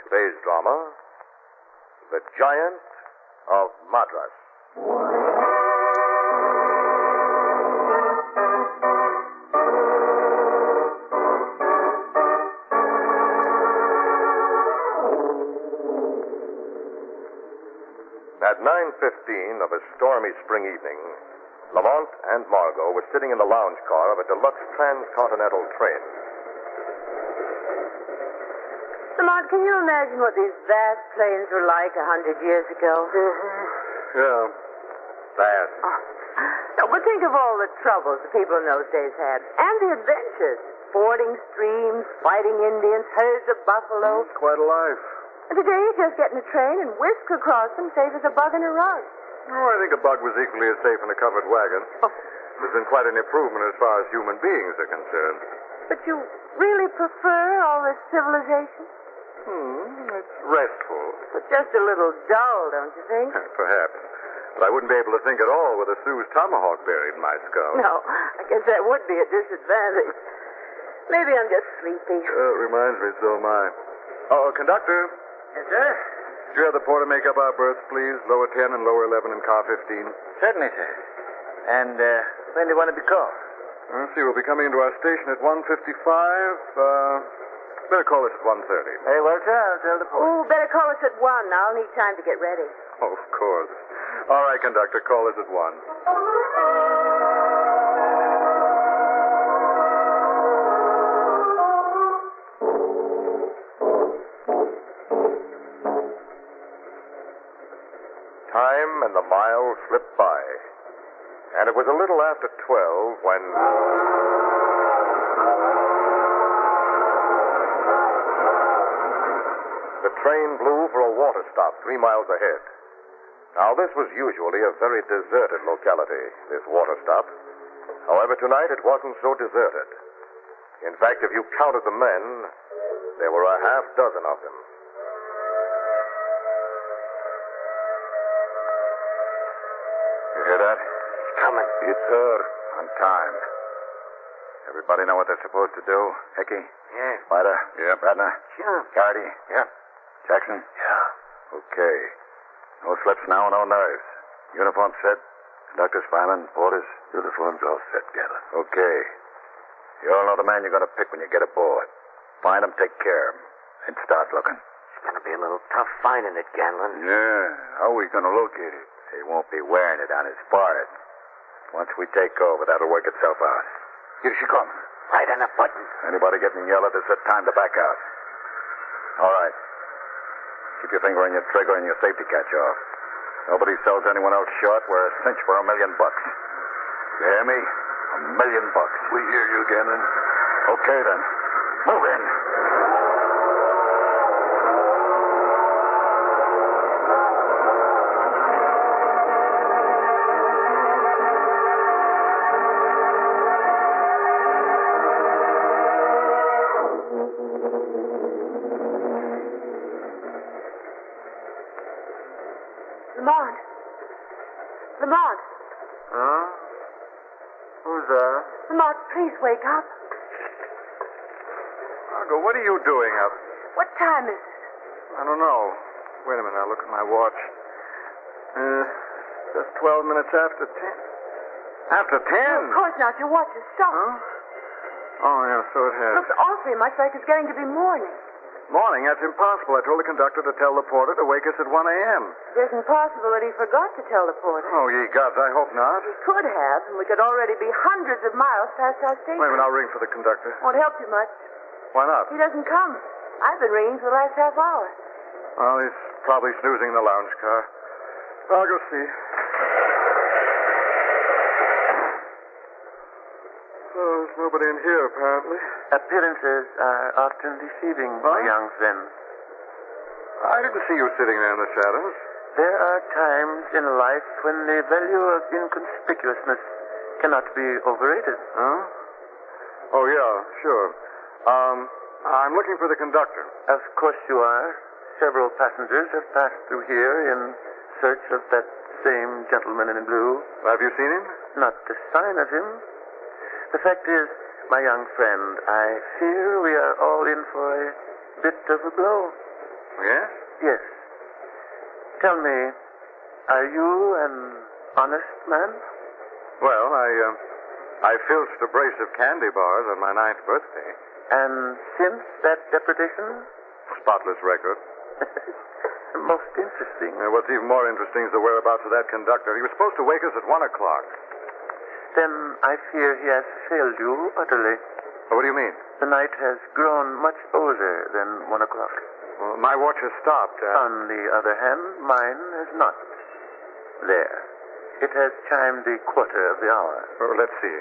Today's drama, The Giant of Madras. At 9:15 of a stormy spring evening, Lamont and Margot were sitting in the lounge car of a deluxe transcontinental train. Lamont, can you imagine what these vast plains were like 100 years ago? Yeah, vast. No, but think of all the troubles the people in those days had. And the adventures. Fording streams, fighting Indians, herds of buffalo. Quite a life. And today you just get in a train and whisk across them safe as a bug in a rug. Oh, I think a bug was equally as safe in a covered wagon. There's been quite an improvement as far as human beings are concerned. But you really prefer all this civilization? It's restful. But just a little dull, don't you think? Perhaps. But I wouldn't be able to think at all with a Sioux's tomahawk buried in my skull. No, I guess that would be a disadvantage. Maybe I'm just sleepy. It reminds me, so am I. Oh, conductor. Yes, sir? Do you have the porter make up our berths, please? Lower 10 and lower 11 in car 15. Certainly, sir. And when do you want to be called? Let's see, we'll be coming into our station at 1:55. Better call us at 1:30. Very well, sir. I'll tell the porter. Oh, better call us at 1. I'll need time to get ready. Oh, of course. All right, conductor, call us at 1. Time and the miles slipped by, and it was a little after 12 when... The train blew for a water stop 3 miles ahead. Now, this was usually a very deserted locality, this water stop. However, tonight it wasn't so deserted. In fact, if you counted the men, there were a half dozen of them. You hear that? It's coming. It's her. On time. Everybody know what they're supposed to do? Hickey? Yeah. Spider? Yeah. Radner? Sure. Gardy? Yeah. Jackson? Yeah. Okay. No slips now, no nerves. Uniform set? Conductors, firemen, porters? Uniforms all set, Gavin. Okay. You all know the man you're going to pick when you get aboard. Find him, take care of him, and start looking. It's going to be a little tough finding it, Ganlon. Yeah. How are we going to locate it? He won't be wearing it on his forehead. Once we take over, that'll work itself out. Here she comes. Right on the button. Anybody getting yelled at, it's the time to back out. All right. Keep your finger on your trigger and your safety catch off. Nobody sells anyone else short. We're a cinch for $1 million. You hear me? $1 million. We hear you, Ganlon. Okay, then. Move in. Lamont. Huh? Who's there? Lamont, please wake up. Margot, what are you doing up? What time is it? I don't know. Wait a minute, I'll look at my watch. Just 12 minutes after 10. After 10? Of course not. Your watch is stopped. Huh? Oh, yeah, so it has. Looks awfully much like it's getting to be morning. Morning? That's impossible. I told the conductor to tell the porter to wake us at 1 a.m. It isn't possible that he forgot to tell the porter. Oh, ye gods, I hope not. He could have, and we could already be hundreds of miles past our station. Wait a minute, I'll ring for the conductor. Won't help you much. Why not? He doesn't come. I've been ringing for the last half hour. Well, he's probably snoozing in the lounge car. I'll go see. Oh, there's nobody in here, apparently. Appearances are often deceiving, my young friend. I didn't see you sitting there in the shadows. There are times in life when the value of inconspicuousness cannot be overrated. Huh? Oh, yeah, sure. I'm looking for the conductor. Of course you are. Several passengers have passed through here in search of that same gentleman in blue. Have you seen him? Not a sign of him. The fact is, my young friend, I fear we are all in for a bit of a blow. Yes? Yes. Tell me, are you an honest man? Well, I filched a brace of candy bars on my 9th birthday. And since that deprivation? Spotless record. Most interesting. What's even more interesting is the whereabouts of that conductor. He was supposed to wake us at 1 o'clock. Then I fear he has failed you utterly. What do you mean? The night has grown much older than 1 o'clock. Well, my watch has stopped. On the other hand, mine has not. There. It has chimed the quarter of the hour. Well, let's see.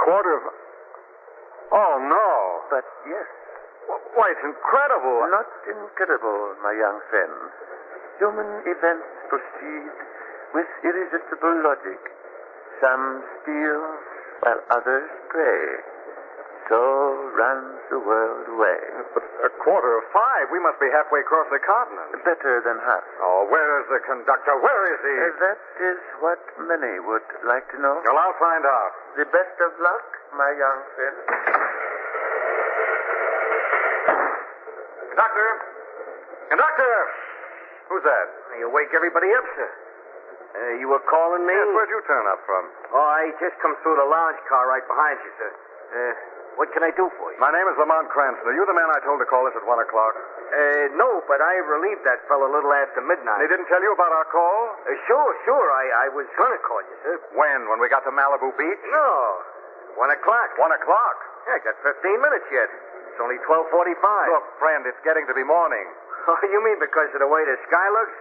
Quarter of... Oh, no. But yes. Why, it's incredible. Not incredible, my young friend. Human events proceed with irresistible logic. Some steal while others prey. So runs the world away. But 5:15. We must be halfway across the continent. Better than half. Oh, where is the conductor? Where is he? That is what many would like to know. Well, I'll find out. The best of luck, my young friend. Conductor! Conductor! Who's that? You wake everybody up, sir. You were calling me? Yes, where'd you turn up from? Oh, I just come through the lounge car right behind you, sir. What can I do for you? My name is Lamont Cranston. Are you the man I told to call us at 1 o'clock? No, but I relieved that fellow a little after midnight. They didn't tell you about our call? Sure. I was gonna call you, sir. When? When we got to Malibu Beach? No. 1 o'clock. 1 o'clock? Yeah, I got 15 minutes yet. It's only 12:45. Look, friend, it's getting to be morning. Oh, you mean because of the way the sky looks?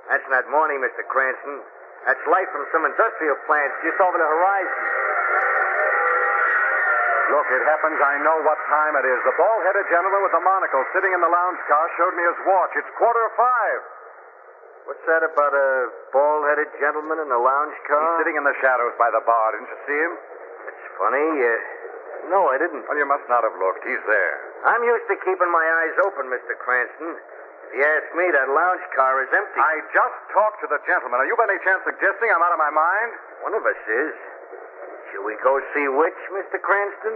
That's not morning, Mr. Cranston. That's light from some industrial plants just over the horizon. Look, it happens I know what time it is. The bald-headed gentleman with the monocle sitting in the lounge car showed me his watch. It's 4:45. What's that about a bald-headed gentleman in a lounge car? He's sitting in the shadows by the bar. Didn't you see him? That's funny. No, I didn't. Well, you must not have looked. He's there. I'm used to keeping my eyes open, Mr. Cranston. If you ask me, that lounge car is empty. I just talked to the gentleman. Are you by any chance suggesting I'm out of my mind? One of us is. Shall we go see which, Mr. Cranston?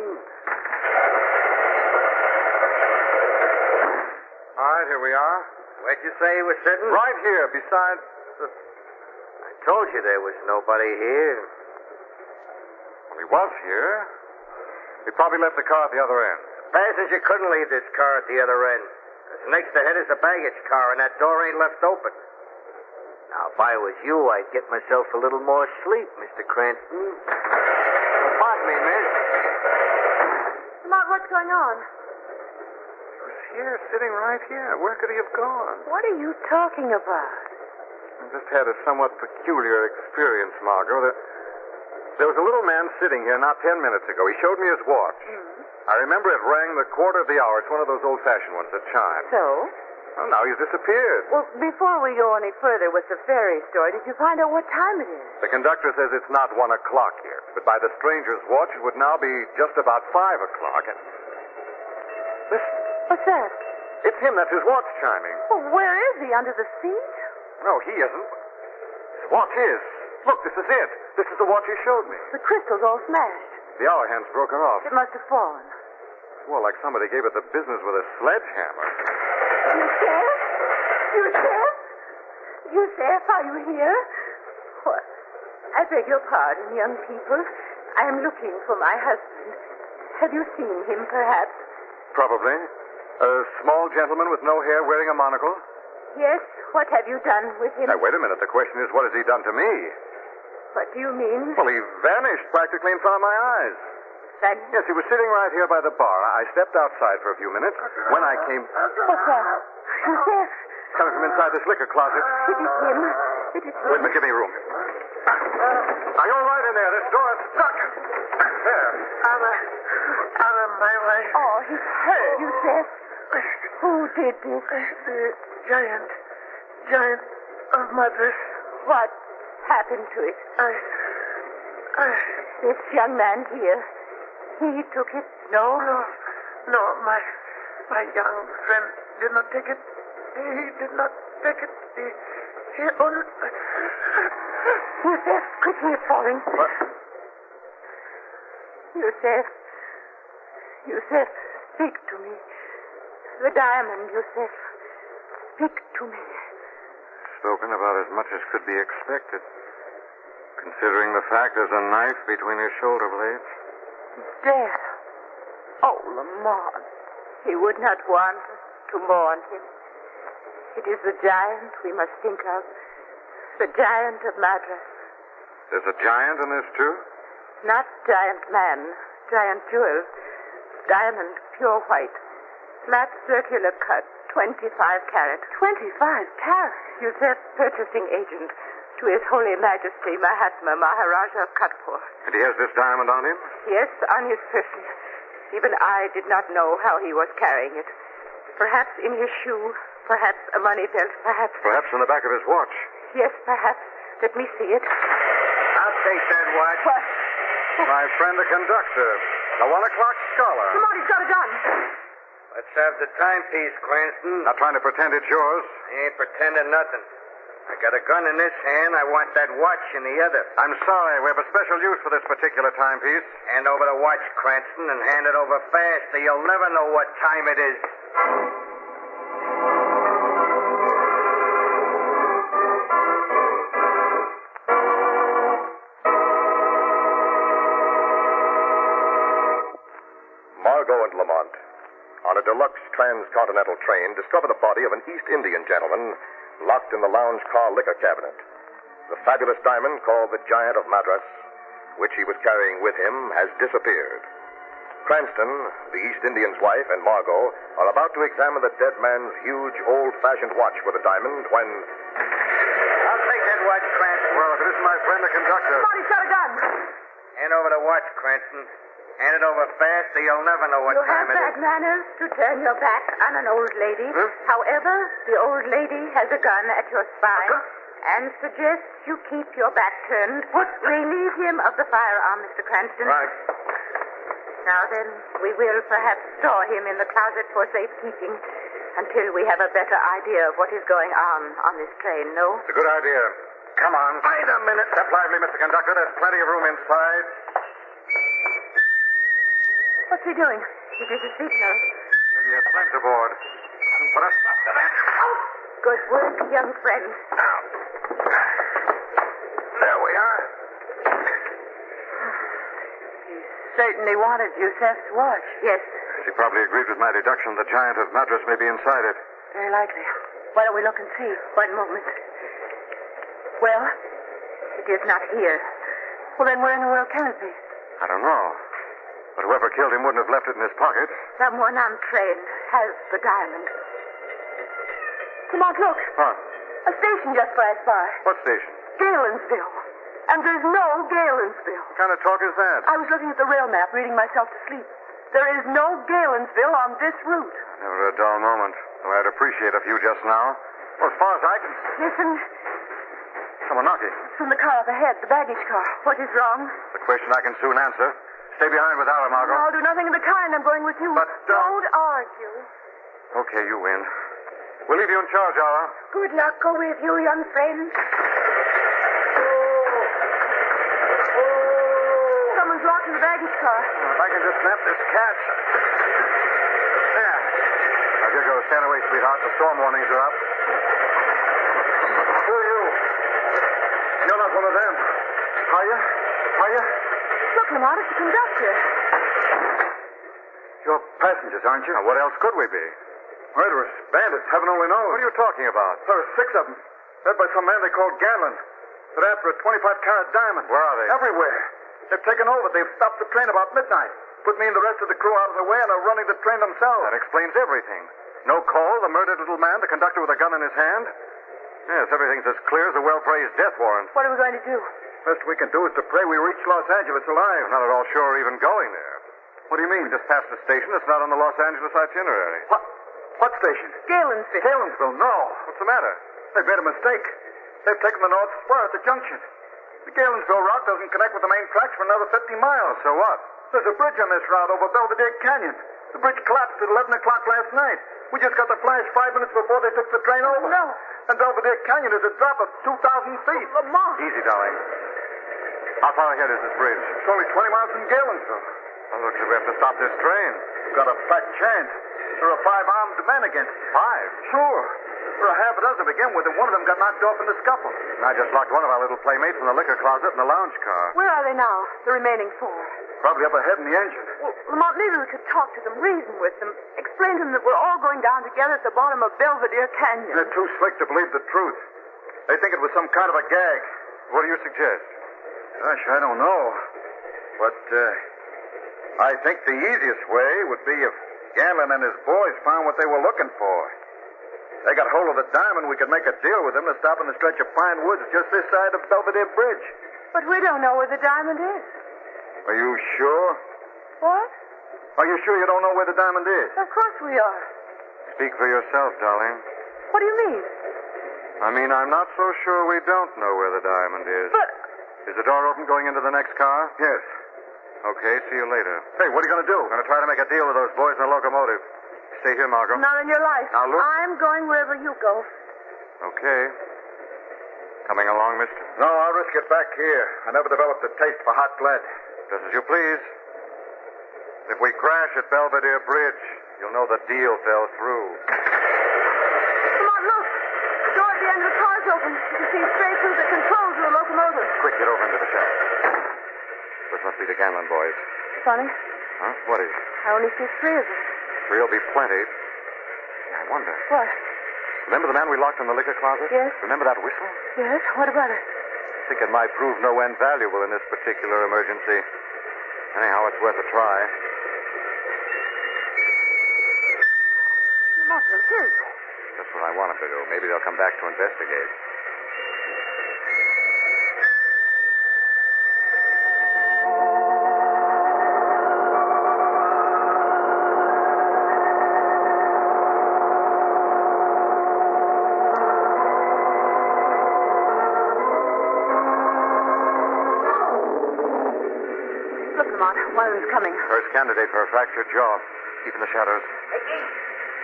All right, here we are. Where'd you say he was sitting? Right here, beside the... I told you there was nobody here. Well, he was here. He probably left the car at the other end. Passenger couldn't leave this car at the other end. 'Cause next ahead is a baggage car, and that door ain't left open. Now, if I was you, I'd get myself a little more sleep, Mr. Cranston. Pardon me, miss. Lamont, what's going on? He was here, sitting right here. Where could he have gone? What are you talking about? I just had a somewhat peculiar experience, Margot. There was a little man sitting here not 10 minutes ago. He showed me his watch. Mm-hmm. I remember it rang the quarter of the hour. It's one of those old-fashioned ones that chime. So? Well, now he's disappeared. Well, before we go any further with the fairy story, did you find out what time it is? The conductor says it's not 1 o'clock yet, but by the stranger's watch, it would now be just about 5 o'clock. And... Listen, What's that? it's him. That's his watch chiming. Well, where is he? Under the seat? No, he isn't. His watch is. Look, this is it. This is the watch he showed me. The crystal's all smashed. The hour hand's broken off. It must have fallen. Well, like somebody gave it the business with a sledgehammer. Yusef? Yusef, are you here? What? I beg your pardon, young people. I am looking for my husband. Have you seen him, perhaps? Probably. A small gentleman with no hair wearing a monocle? Yes. What have you done with him? Now, wait a minute. The question is, what has he done to me? What do you mean? Well, he vanished practically in front of my eyes. Vanished? Yes, he was sitting right here by the bar. I stepped outside for a few minutes. When I came... What's that? Yusef? Coming from inside this liquor closet. It is him. It is him. Wait a minute, give me room. Now, you're right in there. This door is stuck. There. Out of my way. Oh, he's hurt, Yusef. Who did this? The giant of Madras. What happened to it? This young man here, he took it? No, my young friend did not take it. He did not take it. He only... Yusef, quickly, it's falling. What? Yusef. Yusef, speak to me. The diamond, Yusef. Speak to me. Spoken about as much as could be expected. Considering the fact there's a knife between his shoulder blades. Death. Oh, Lamont. He would not want us to mourn him. It is the giant we must think of. The giant of Madras. There's a giant in this, too? Not giant man. Giant jewels. Diamond, pure white. Flat circular cut. 25 carat. 25 carat? Yusef, purchasing agent to His Holy Majesty Mahatma Maharaja of Katpur. And he has this diamond on him? Yes, on his person. Even I did not know how he was carrying it. Perhaps in his shoe, perhaps a money belt, perhaps... Perhaps in the back of his watch. Yes, perhaps. Let me see it. I'll take that watch. What? My friend, the conductor. The 1 o'clock scholar. Lamont, he's got a gun. Let's have the timepiece, Cranston. Not trying to pretend it's yours. I ain't pretending nothing. I got a gun in this hand. I want that watch in the other. I'm sorry. We have a special use for this particular timepiece. Hand over the watch, Cranston, and hand it over fast, or you'll never know what time it is. Margot and Lamont, on a deluxe transcontinental train, discover the body of an East Indian gentleman locked in the lounge car liquor cabinet. The fabulous diamond called the Giant of Madras, which he was carrying with him, has disappeared. Cranston, the East Indian's wife, and Margot are about to examine the dead man's huge, old-fashioned watch with a diamond when... I'll take that watch, Cranston. Well, if it isn't my friend, the conductor. Lamont, he's got a gun. Hand over the watch, Cranston. Hand it over fast, or you'll never know what You time have it bad is. manners to turn your back on an old lady. However, the old lady has a gun at your spine and suggests you keep your back turned. Relieve him of the firearm, Mr. Cranston. Right. Now then, we will perhaps store him in the closet for safekeeping until we have a better idea of what is going on this train, no? It's a good idea. Come on. Wait a minute. Step lively, Mr. Conductor. There's plenty of room inside. What's he doing? It is a signal. Maybe he has friends aboard. Put us up to that. Good work, young friend. Now. There we are. Certainly wanted Yusef's watch. Yes, She probably agreed with my deduction the Giant of Madras may be inside it. very likely. Why don't we look and see? One moment. Well, it is not here. Well, then where in the world can it be? I don't know. But whoever killed him wouldn't have left it in his pocket. Someone untrained has the diamond. Come on, look. Huh? A station just flashed by. What station? Galensville. And there's no Galensville. What kind of talk is that? I was looking at the rail map, reading myself to sleep. There is no Galensville on this route. Never a dull moment. Though I'd appreciate a few just now. Well, as far as I can... Listen, Someone knocking. it's from the car up ahead, the baggage car. What is wrong? The question I can soon answer. Stay behind without her, Margot. I'll do nothing of the kind. I'm going with you. But don't argue. Okay, you win. We'll leave you in charge, Ara. Good luck go with you, young friend. Someone's locked in the baggage car. If I can just snap this catch. There. Now, here goes. Stand away, sweetheart. The storm warnings are up. Who are you? You're not one of them. Are you? Are you? Look, Lamont, it's the conductor. You're passengers, aren't you? Now, what else could we be? Murderers, bandits, heaven only knows. What are you talking about? There are 6 of them. Led by some man they called Ganlon. They're after a 25-carat diamond. Where are they? Everywhere. They've taken over. They've stopped the train about midnight. Put me and the rest of the crew out of the way and are running the train themselves. That explains everything. No call, the murdered little man, the conductor with a gun in his hand. Yes, everything's as clear as a well-praised death warrant. What are we going to do? Best we can do is to pray we reach Los Angeles alive. I'm not at all sure we're even going there. What do you mean? We just passed a station that's not on the Los Angeles itinerary. What station? Galensville. Galensville, no. What's the matter? They've made a mistake. They've taken the North Spur at the junction. The Galensville route doesn't connect with the main tracks for another 50 miles. So what? There's a bridge on this route over Belvedere Canyon. The bridge collapsed at 11 o'clock last night. We just got the flash 5 minutes before they took the train over. No. And Belvedere Canyon is a drop of 2,000 feet. Lamont. Easy, darling. How far ahead is this bridge? It's only 20 miles from Galensville. Well, looks like we have to stop this train. We've got a fat chance. There are 5 armed men against us. 5? Sure. There are half a dozen to begin with, and one of them got knocked off in the scuffle. And I just locked one of our little playmates in the liquor closet in the lounge car. Where are they now, the remaining 4? Probably up ahead in the engine. Well, Lamont, maybe we could talk to them, reason with them, explain to them that we're all going down together at the bottom of Belvedere Canyon. They're too slick to believe the truth. They think it was some kind of a gag. What do you suggest? Gosh, I don't know. But, I think the easiest way would be if Ganlon and his boys found what they were looking for. They got hold of the diamond, we could make a deal with them to stop in the stretch of pine woods just this side of Belvedere Bridge. But we don't know where the diamond is. Are you sure? What? Are you sure you don't know where the diamond is? Of course we are. Speak for yourself, darling. What do you mean? I mean, I'm not so sure we don't know where the diamond is. But... Is the door open going into the next car? Yes. Okay, see you later. Hey, what are you going to do? I'm going to try to make a deal with those boys in the locomotive. Stay here, Margot. Not in your life. Now, look. I'm going wherever you go. Okay. Coming along, mister? No, I'll risk it back here. I never developed a taste for hot lead. Just as you please. If we crash at Belvedere Bridge, you'll know the deal fell through. Come on, look. The door at the end of the car's open. You can see straight through the controls of the locomotive. Quick, get over into the shack. This must be the Ganlon boys. Funny. Huh? What is it? I only see 3 of them. 3 will be plenty. I wonder. What? Remember the man we locked in the liquor closet? Yes. Remember that whistle? Yes? What about it? I think it might prove no end valuable in this particular emergency. Anyhow, it's worth a try. Lamont, it is. That's what I wanted to do. Maybe they'll come back to investigate. Look, Lamont, one of them's coming. First candidate for a fractured jaw. Keep in the shadows.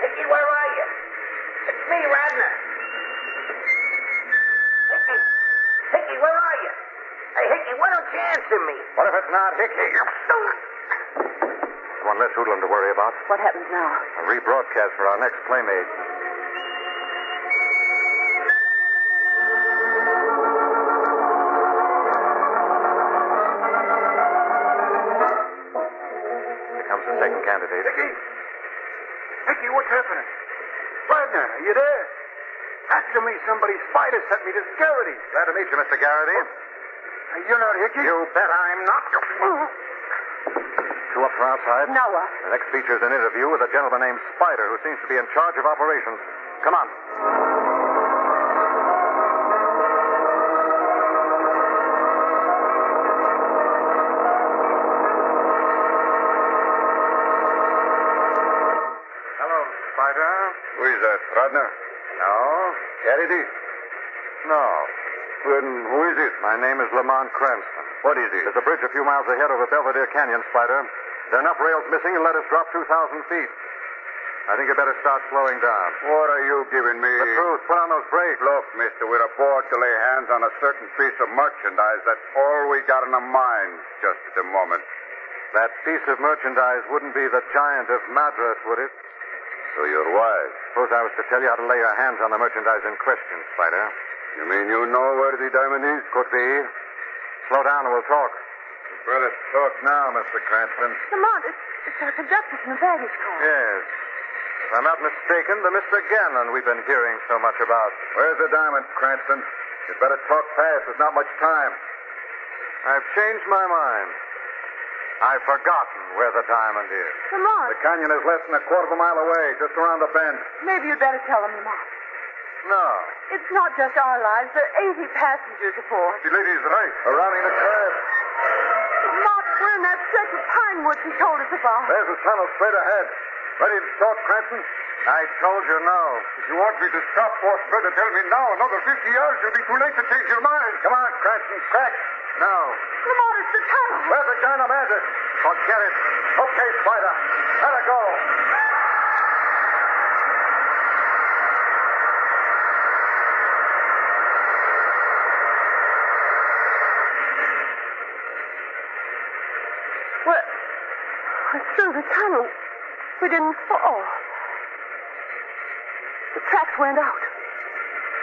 Hickey, where are you? It's me, Radner. Hickey, where are you? Hey, Hickey, why don't you answer me? What if it's not Hickey? One less hoodlum to worry about. What happens now? A rebroadcast for our next playmate. Here comes the second candidate. Hickey, what's happening? Radner, are you there? Answer me. Somebody's spider sent me to Garrity. Glad to meet you, Mr. Garrity. You're not Hickey? You bet I'm not. Two up from outside. Now what? The next features an interview with a gentleman named Spider, who seems to be in charge of operations. Come on. Hello, Spider. Who is that, Radner? No. Garrity? No. Then who is it? My name is Lamont Cranston. What is it? There's a bridge a few miles ahead over Belvedere Canyon, Spider. There are enough rails missing to let us drop 2,000 feet. I think you better start slowing down. What are you giving me? The truth. Put on those brakes. Look, mister, we're aboard to lay hands on a certain piece of merchandise. That's all we got in our minds just at the moment. That piece of merchandise wouldn't be the giant of Madras, would it? So you're wise. Suppose I was to tell you how to lay your hands on the merchandise in question, Spider. You mean you know where the diamond is? Could be. Slow down and we'll talk. Better talk now, Mr. Cranston. Lamont, it's our conductor from the baggage car. Yes. If I'm not mistaken, the Mr. Ganlon we've been hearing so much about. Where's the diamond, Cranston? You'd better talk fast. There's not much time. I've changed my mind. I've forgotten where the diamond is. Lamont, The canyon is less than a quarter of a mile away, just around the bend. maybe you'd better tell them, Lamont. No. It's not just our lives. There are 80 passengers aboard. The lady's right. We're rounding the curve. Lamont, we're in that stretch of pine woods he told us about. There's the tunnel straight ahead. Ready to talk, Cranston? I told you no. If you want me to stop, boss, better tell me now. Another 50 yards, you'll be too late to change your mind. Come on, Cranston, crack. No. Lamont, it's the tunnel. Where's the China Magic? Forget it. Okay, Spider. Let her go. It's through the tunnel. We didn't fall. The tracks went out.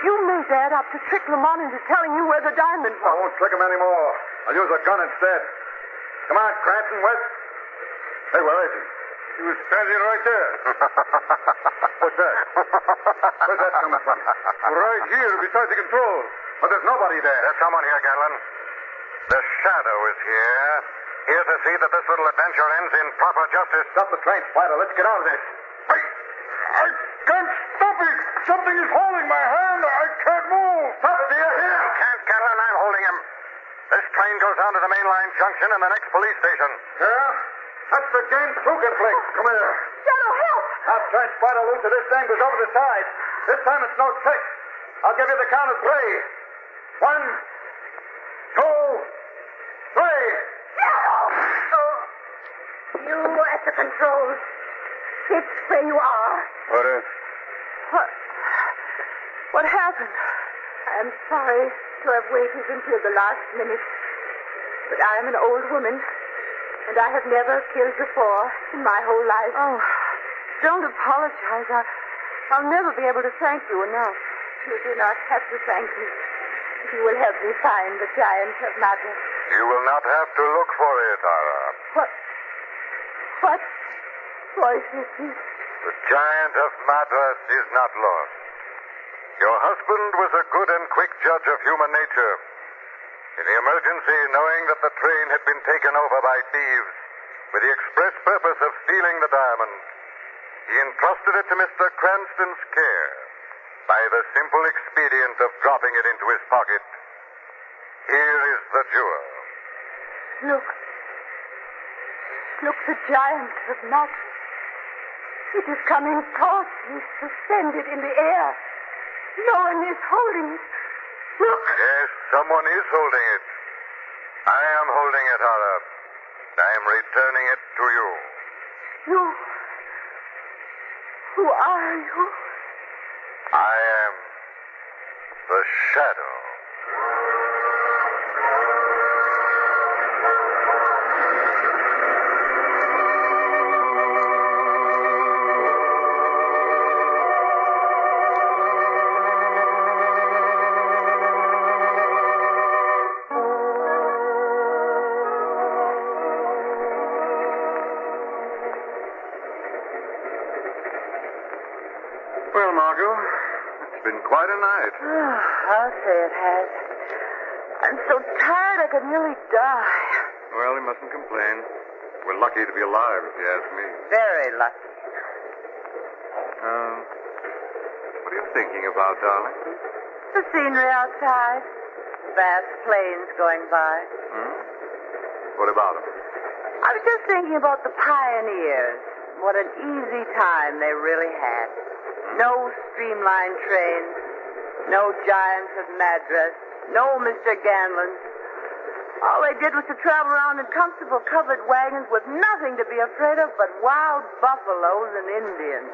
You made that up to trick Lamont into telling you where the diamond I was. won't trick him anymore. I'll use a gun instead. Come on, Cranston, West. Hey, where is he? He was standing right there. What's that? Where's that coming from? Right here, beside the controls. But there's nobody there. There's someone here, Ganlon. The Shadow is here. Here to see that this little adventure ends in proper justice. Stop the train, Spider. Let's get out of this. I can't stop it. Something is holding my hand. I can't move. Stop it, dear. Here. You can't, Ganlon. I'm holding him. This train goes down to the main line junction and the next police station. Yeah? That's the James Coogan flick. Come here. Shadow, help! I'll turn Spider loose till this thing goes over the side. This time it's no trick. I'll give you the count of 3. 1, 2, 3. You at the controls. It's where you are. What is? What happened? I'm sorry to have waited until the last minute. But I am an old woman, and I have never killed before in my whole life. Oh, don't apologize. I'll never be able to thank you enough. You do not have to thank me. You will help me find the giant of Madras. You will not have to look for it, Ara. What voice is this? The giant of Madras is not lost. Your husband was a good and quick judge of human nature. In the emergency, knowing that the train had been taken over by thieves with the express purpose of stealing the diamond, he entrusted it to Mr. Cranston's care by the simple expedient of dropping it into his pocket. Here is the jewel. Look, the giant of Madras. It is coming towards me, suspended in the air. No one is holding it. Look. Yes, someone is holding it. I am holding it, Ara. I am returning it to you. You? Who are you? I am the Shadow. Well, Margot, it's been quite a night. I'll say it has. I'm so tired I could nearly die. Well, you mustn't complain. We're lucky to be alive, if you ask me. Very lucky. What are you thinking about, darling? The scenery outside. Vast plains going by. What about them? I was just thinking about the pioneers. What an easy time they really had. No streamlined trains. No giants of Madras. No Mr. Ganlon. All they did was to travel around in comfortable covered wagons with nothing to be afraid of but wild buffaloes and Indians.